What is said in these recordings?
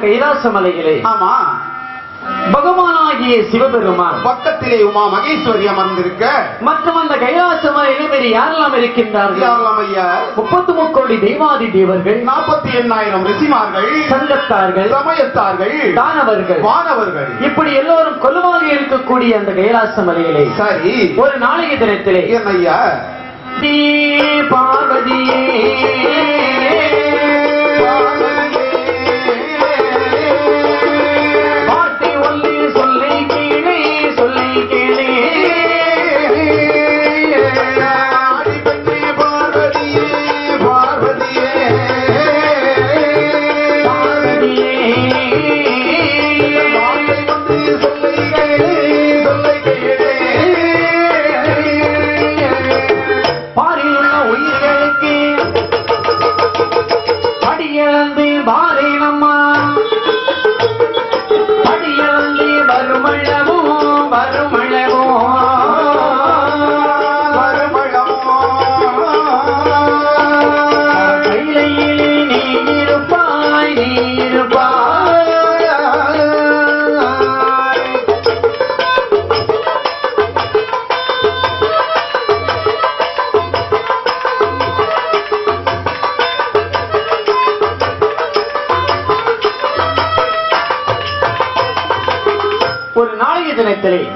கைலாசமலையிலே ஆமா பகவானாகிய சிவபெருமான் பக்கத்திலே உமா மகேஸ்வரி அமர்ந்திருக்க மற்றும் அந்த கைலாசமலையிலே வேறு யாரெல்லாம் இருக்கின்றார்கள்? யாரெல்லாம் ஐயா? 33 கோடி தெய்வாதி தேவர்கள், 48,000 ரிஷிமார்கள், சங்கத்தார்கள், சமயத்தார்கள், தானவர்கள், வானவர்கள், இப்படி எல்லோரும் கொலுவாக இருக்கக்கூடிய அந்த கைலாசமலையிலே சரி ஒரு நாளைய தினத்திலே என்ன ஐயா? பார்வதியே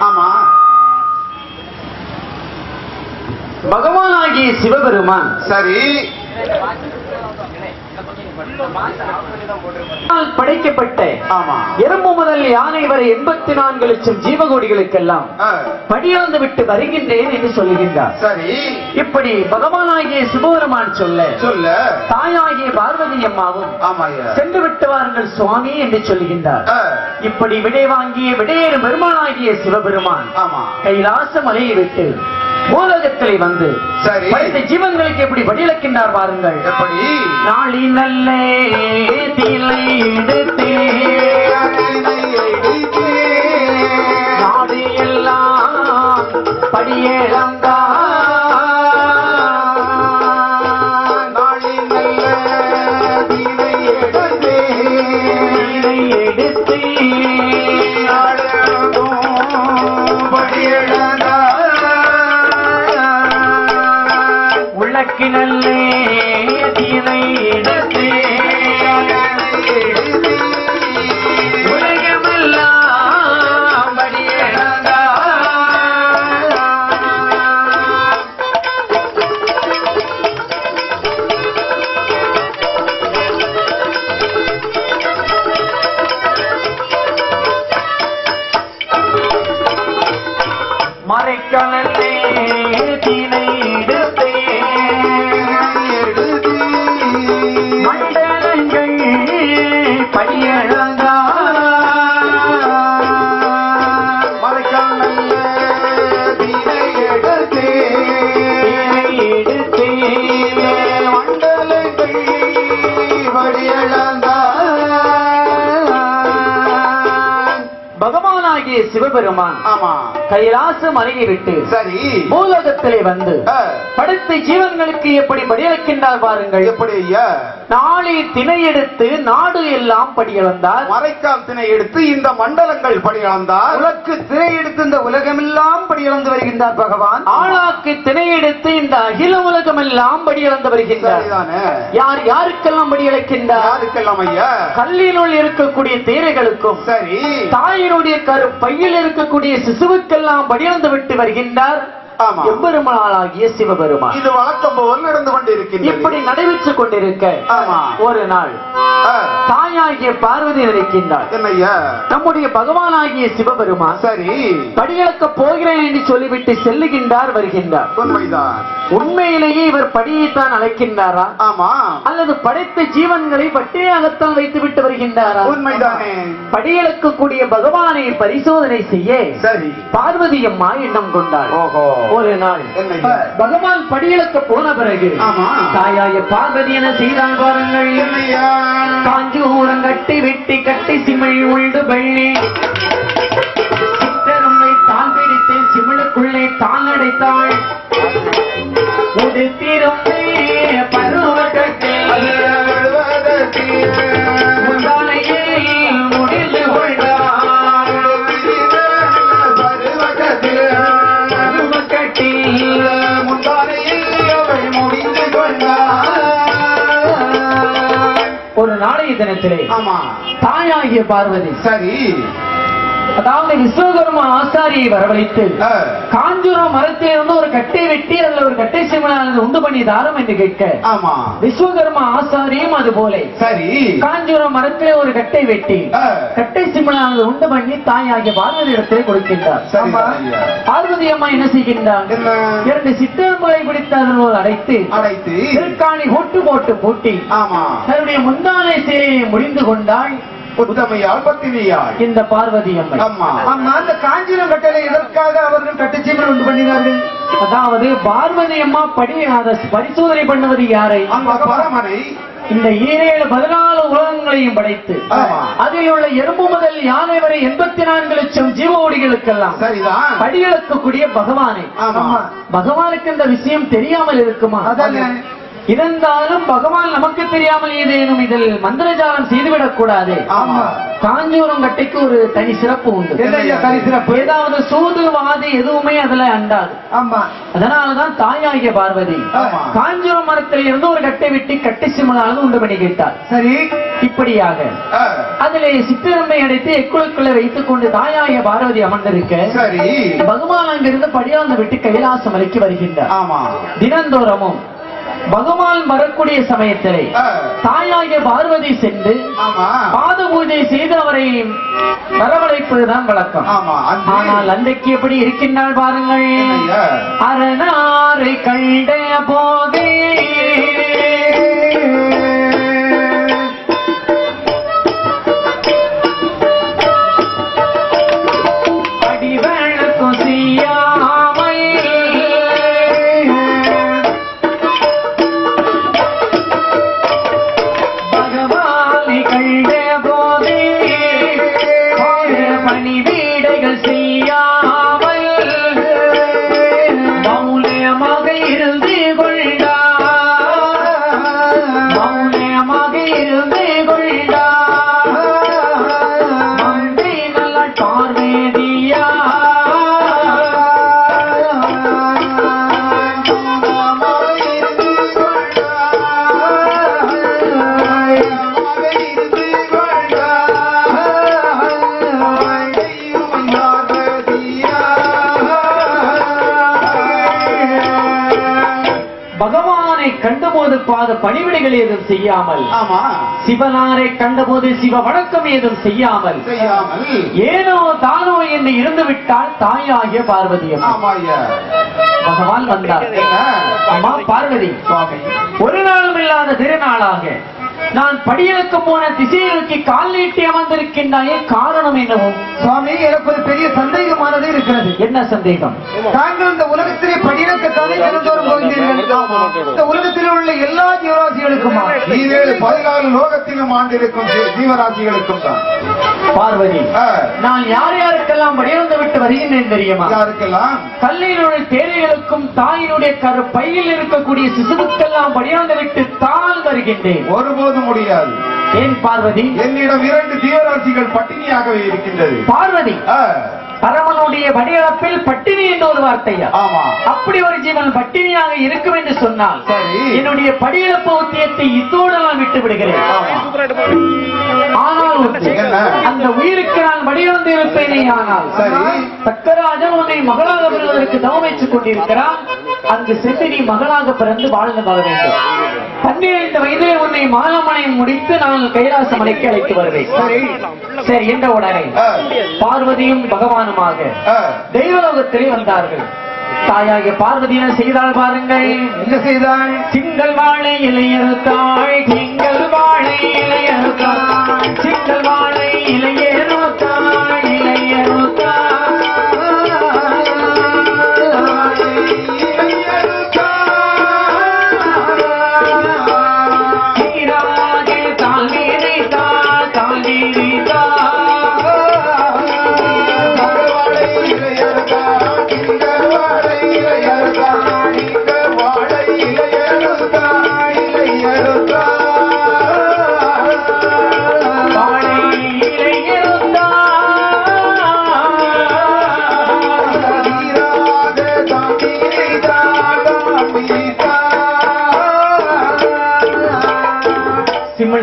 ஆமா பகவானாகிய சிவபெருமான் சரி படைக்கப்பட்ட ஆமா எறும்பு முதல் யானை வரை 84 லட்சம் ஜீவகோடிகளுக்கெல்லாம் படியாந்து விட்டு வருகின்றேன் என்று சொல்லுகின்றார். சரி இப்படி பகவானாகிய சிவபெருமான் சொல்ல தாயாகிய பார்வதி அம்மாவும் சென்று விட்டு வாருங்கள் சுவாமி என்று சொல்லுகின்றார். இப்படி விடை வாங்கிய விடையேறும் பெருமானாகிய சிவபெருமான் கைலாச மலையை விட்டு மூலகத்திலே வந்து படைத்த ஜீவன்களுக்கு எப்படி படியளக்கின்றார் பாருங்கள். எப்படி நாளி நல்ல தீலை எடுத்தே நாடு எல்லாம் படியேறந்தா நாளி நல்ல தீலை எடுத்தே எடுத்து படியேறந்தா உள்ளக்கினல்லே தீனை எடுத்து உலகமெல்லாம் படியேறந்தா மறைக்கலல்லே தீனை எடுத்தே மண்டலங்கள் படியழந்தா மறைக்கலல்லே பகவானாகிய சிவபெருமான் கைலாச மலையை விட்டு சரி பூலோகத்திலே வந்து படைத்த ஜீவன்களுக்கு எப்படி படியளிக்கின்றார் பாருங்கள். எப்படி நாளை திணை எடுத்து நாடு எல்லாம் படியளந்தார். மறைக்கால் திணை எடுத்து இந்த மண்டலங்கள் படியளந்தார். உலக்கு திணை எடுத்து இந்த உலகமெல்லாம் படியளந்து வருகின்றார் பகவான். ஆளாக்கு திணை எடுத்து இந்த அகில உலகமெல்லாம் படியளந்து வருகின்றார். யார் யாருக்கெல்லாம் படியளிக்கின்றார்? யாருக்கெல்லாம் ஐயா? கல்லினுள் இருக்கக்கூடிய தேரைகளுக்கும் சரி தாயினுடைய பையில் இருக்கக்கூடிய சிசுவுக்கெல்லாம் படியளந்து விட்டு வருகின்றார் எம்பெருமானாகிய சிவபெருமான். இது வழக்கம் போல் நடந்து கொண்டிருக்கிறது. இப்படி நடைபெற்றுக் கொண்டிருக்க ஒரு நாள் தாயாகிய பார்வதி இருக்கின்றார். என்னையா? நம்முடைய பகவானாகிய சிவபெருமான் சரி படியளக்க போகிறேன் என்று சொல்லிவிட்டு செல்லுகின்றார் வருகின்றார். உண்மைதான். உண்மையிலேயே இவர் படியைத்தான் அழைக்கின்றாரா? ஆமா. அல்லது படைத்த ஜீவன்களை பட்டினியாகத்தான் வைத்து விட்டு வருகின்றாரா? உண்மைதானே. படியளக்கக்கூடிய பகவானை பரிசோதனை செய்ய சரி பார்வதி அம்மா எண்ணம் கொண்டாள். ஒரு நாள் பகவான் படியளக்க போன பிறகு தாயாய பார்வதி என செய்தால் பாருங்கள். காஞ்சூரம் கட்டி வெட்டி கட்டி சிமிழ் உண்டு வெள்ளி சித்தருமை தான் பிடித்து சிமிழுக்குள்ளே தான் அடைத்தாள். உடுத்திருந்தே பருவ கட்டி முந்தானையே முடிந்து கொண்டாள். ஒரு நாளைய தினத்திலே தாயாகிய பார்வதி சரி அதாவது விஸ்வகர்மா ஆசாரியை வரவழைத்து காஞ்சூரம் மரத்திலிருந்து ஒரு கட்டை வெட்டி அதுல ஒரு கட்டை சிவனானது உண்டு பண்ணி தாரம் என்று கேட்க விஸ்வகர்மா ஆசாரியும் அது போல சரி காஞ்சூரம் மரத்திலே ஒரு கட்டை வெட்டி கட்டை சிவனானது உண்டு பண்ணி தாயாகிய பார்வதி இடத்திலே கொடுக்கின்றார். பார்வதி அம்மா என்ன செய்கின்றார்? இரண்டு சித்தர்களை பிடித்து அதனோடு அடைத்து திருக்காணி ஓட்டு போட்டு பூட்டி தன்னுடைய முந்தானை சேரையை முடிந்து கொண்டாள். இந்த பார்வதி அம்மை அந்த காஞ்சிரம் கட்டளை எதற்காக அவர்கள் கட்டுச்சீமன் உண்டு பண்ணினார்கள்? அதாவது பார்வதி அம்மா பரிசோதனை பண்ணுவது யாரை? பரமனை. இந்த 14 உலகங்களையும் படைத்து அதில் உள்ள எறும்பு முதல் யானை வரை 84 லட்சம் ஜீவோடிகளுக்கெல்லாம் படியளக்கக்கூடிய பகவானை. பகவானுக்கு இந்த விஷயம் தெரியாமல் இருக்குமா? இருந்தாலும் பகவான் நமக்கு தெரியாமல் ஏதேனும் இதில் மந்திரஜாலம் செய்துவிடக் கூடாது. காஞ்சூரம் கட்டைக்கு ஒரு தனி சிறப்பு உண்டு. தனி சிறப்பு ஏதாவது சூதுவாதி எதுவுமே அதுல அண்டாது. அதனாலதான் தாயாகிய பார்வதி காஞ்சூரம் மரத்தில் இருந்து ஒரு கட்டை வெட்டி கட்டை சிம்மனானது உண்டு பண்ணி கேட்டார். சரி இப்படியாக அதிலே சிற்றம்பை அடைத்து எக்குழுக்குள்ள வைத்துக் கொண்டு தாயாகிய பார்வதி அமர்ந்திருக்க பகவான் அங்கிருந்து படியாந்து விட்டு கைலாச மலைக்கு வருகின்றார். தினந்தோறமும் பகவான் வரக்கூடிய சமயத்திலே தாயாகிய பார்வதி சென்று பாத பூஜை செய்து அவரை வரவழைப்பதுதான் வழக்கம். ஆனால் அன்றைக்கு எப்படி இருக்கின்றால் பாருங்கள். அரணாரை கண்ட போதே அடிவழக்கம் செய்யாமல் பணிவீடைகள் செய்யாமல் மௌனமாக இருந்து பகவானை கண்டபோது பாத பணிவிடைகள் ஏதும் செய்யாமல், சிவனாரை கண்டபோது சிவ வணக்கம் ஏதும் செய்யாமல் ஏனோ தானோ என்று இருந்து விட்டால் தாயாகிய பார்வதி. பகவான் வந்தார். அம்மா பார்வதி, ஒரு நாளும் இல்லாத திருநாளாக நான் படியெடுக்க போன திசையை நோக்கி கால் நீட்டி அமர்ந்திருக்கின்றாயே, காரணம் என்னவோ? சுவாமி, எனக்கு ஒரு பெரிய சந்தேகமானது இருக்கிறது. என்ன சந்தேகம்? தாங்கள் இந்த உலகத்திலே படியிறக்கத்தானே தினந்தோறும் போகிறீர்கள். இந்த உலகத்தில் உள்ள எல்லா ஜீவராசிகளுக்குமா? 14 லோகத்திலும் ஆண்டிருக்கும் ஜீவராசிகளுக்கும் தான். பார்வதி, நான் யார் யாருக்கெல்லாம் படியிறந்து விட்டு வருகின்றேன் தெரியுமா? யாருக்கெல்லாம்? கல்லினுடைய தேரைகளுக்கும் தாயினுடைய பையில் இருக்கக்கூடிய சிசுவுக்கெல்லாம் படியிறந்து விட்டு தான் வருகின்றேன். ஒருபோதும் முடியாது. ஏன் பார்வதி? என்னிடம் 2 ஜீவராசிகள் பட்டினியாகவே இருக்கின்றது. பார்வதி, பரமனுடைய படியளப்பில் பட்டினி என்ற ஒரு வார்த்தையா? ஆமா. அப்படி ஒரு ஜீவன் பட்டினியாக இருக்கும் என்று சொன்னால் சரி, என்னுடைய படியளப்பு உத்தியத்தை இத்தோடு நான் விட்டு விடுகிறேன். ஆனால் அந்த உயிருக்கு நான் படியிழந்து இருப்பேனே. ஆனால் சரி, சக்கராஜன் உன்னை மகளாக பெறுவதற்கு தவமைச்சுக் கொண்டிருக்கிறான். அங்கு சென்று நீ மகளாக பிறந்து வாழ்ந்து வாழ வேண்டும். 12 வயதிலே உன்னை மாலமனை முடித்து நான் கைலாச மலைக்கு அழைத்து வருவேன். சரி என்ற உடனே பார்வதியும் பகவானுமாக தெய்வலோகத்திலே வந்தார்கள். தாயாகிய பார்வதி என்ன செய்தால் பாருங்கள். என்ன செய்தாள்? சிங்கள் வாழை இளையறுத்தாள், சிங்கள் வாழை இளையறுத்தாள், சிங்கள் வாழை இளையறுத்தாள், இளையறுத்தாள்.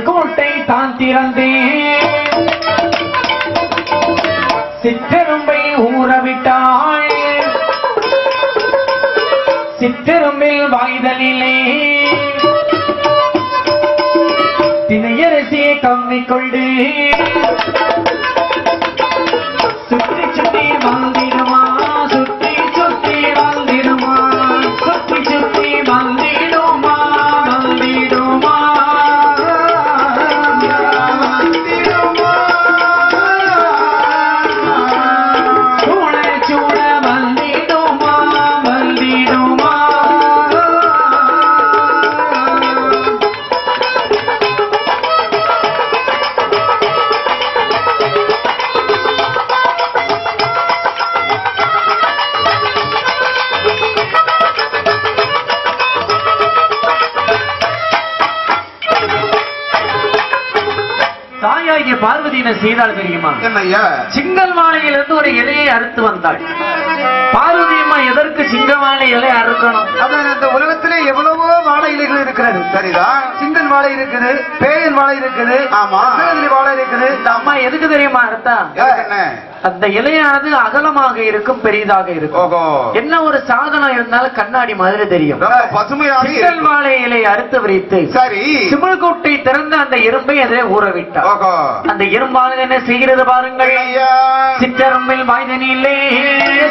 கோட்டை தான் திறந்தேன், சிற்றெரும்பை ஊறவிட்டாள், சிற்றெரும்பில் வாய்தலிலே தினையரசியை கம்மிக்கொண்டு சுற்றி சுற்றி வந்திடுமா, சுற்றி சுற்றி வந்திடுமா, சுற்றி சுற்றி வந்திடுமா, வந்திடுமா. தாயாகிய பார்வதி என்ன செய்தால் தெரியுமா? சிங்கல் மாலையிலிருந்து ஒரு இலையை அறுத்து வந்தாள். பார்வதி அம்மா எதற்கு சிங்கவாழை இலை அறுக்கணும்? அதான் அந்த உலகத்திலே எவ்வளவோ வாழை இலைகள் இருக்கிறது. சரிதான். சிங்கன் வாழை இருக்குது, பேயன் வாழை இருக்குது, ஆமா, வாழை இருக்குது. இந்த அம்மா எதுக்கு தெரியுமா அறுத்தா? அந்த இலையானது அகலமாக இருக்கும், பெரிதாக இருக்கும். என்ன ஒரு சாதனம் இருந்தாலும் கண்ணாடி மாதிரி தெரியும். சிங்கல் வாழை இலை அறுத்து விரித்து சரி சிமிழ்கோட்டை திறந்து அந்த இரும்பை அதை ஊற விட்டார். அந்த இரும்பானது என்ன செய்கிறது பாருங்கள். சிற்றரும்பில் வாய்தனிலே,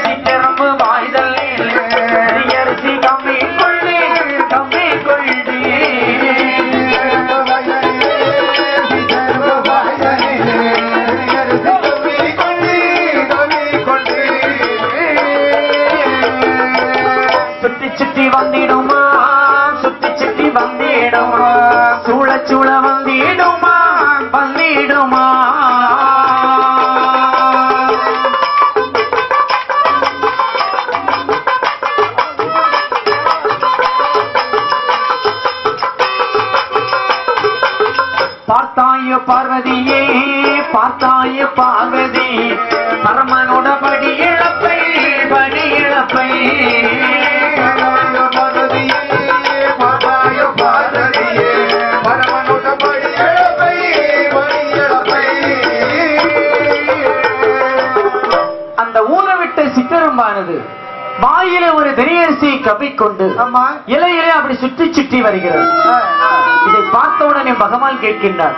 சிற்றரும்பு வாய்தலே, அரிசி கம்மி கொள்ளே, கம்மி கொள்ளே. சுத்தி சுத்தி வந்திடுமா, சுத்தி சுத்தி வந்திடுமா, சூழ சூழ வந்திடுமா, வந்திடுமா. பார்த்தாய பார்வதியே, பார்த்தாய பார்வதி, பரமனோட படி இழப்பை, படி இழப்பை. அந்த ஊரை விட்டு சிற்றரும்பானது வாயில ஒரு தெரியரிசியை கவ்விக்கொண்டு இலையிலே அப்படி சுற்றி சுற்றி வருகிறது. இதை பார்த்த உடனே பகவான் கேட்கின்றார்,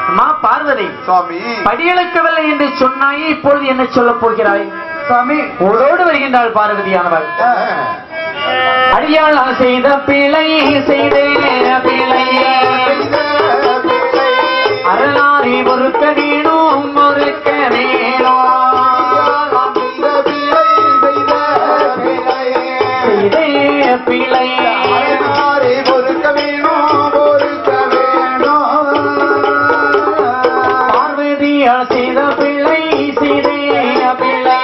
அம்மா பார்வதி, சுவாமி படியளக்கவில்லை என்று சொன்னாயே, இப்பொழுது என்ன சொல்ல போகிறாய்? சுவாமி உடோடு வருகின்றாள் பார்வதியானவள். அடியாள் செய்த பிழை, செய்த பிழை, அரணாரி பொறுக்க வேணும் பொறுக்க வேணும் பிழை பொறுக்க வேணும் பொறுக்க வேணும் பார்வதியா செய்த பிழை செய்த பிழை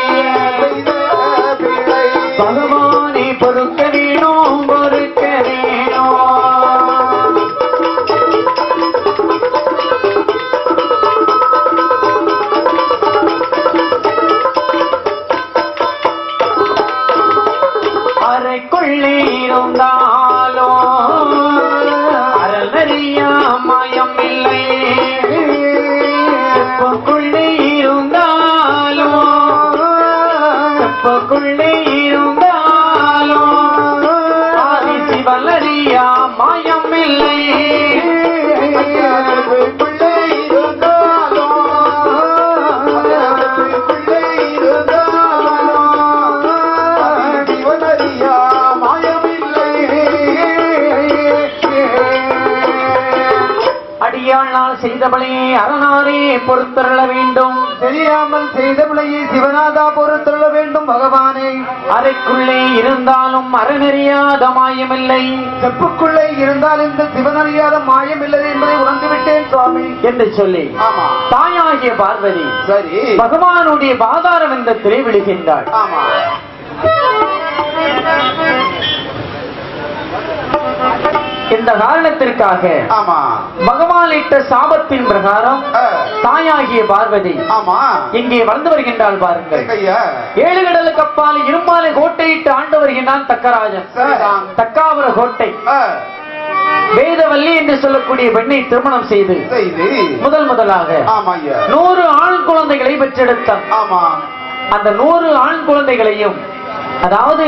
பகவானை பொறுக்க வேணும் பொறுக்க வேணும் அறைக்குள்ளே இருந்தாலும் அறநறியா மாயம் இல்லை செப்பக்குள்ளே இருந்தாலும் செப்பக்குள்ளே இருந்தாலும் ஆதி சிவலறியா மாயம் இல்லை அடியானால் செய்தபடியே அரணாரே பொறுத்தருள வேண்டும் தெரியாமல் செய்தபடியே சிவநாதா பொறுத்தருள வேண்டும் பகவானே அறைக்குள்ளே இருந்தாலும் அறநெறியாத மாயமில்லை செப்புக்குள்ளே இருந்தால் இந்த சிவனறியாத மாயம் இல்லை என்பதை உணர்ந்து விட்டேன் சுவாமி என்று சொல்லி ஆமா தாயாகிய பார்வதி சரி பகவானுடைய பாதாரம் என்ற திரை விழுகின்றாள். ஆமா இந்த காரணத்திற்காக ஆமா பகவான் இட்ட சாபத்தின் பிரகாரம் தாயாகிய பார்வதி ஆமா இங்கே வந்து வருகின்றாள். பாருங்கள், ஐயா 7 கடலுக்கு அப்பால் இருமாலை கோட்டையிட்டு ஆண்டு வருகின்றான் தக்கராஜன். தக்காவர கோட்டை வேதவல்லி என்று சொல்லக்கூடிய பெண்ணை திருமணம் செய்து முதலாக 100 ஆண் குழந்தைகளை பெற்றெடுத்தான். ஆமா அந்த 100 ஆண் குழந்தைகளையும், அதாவது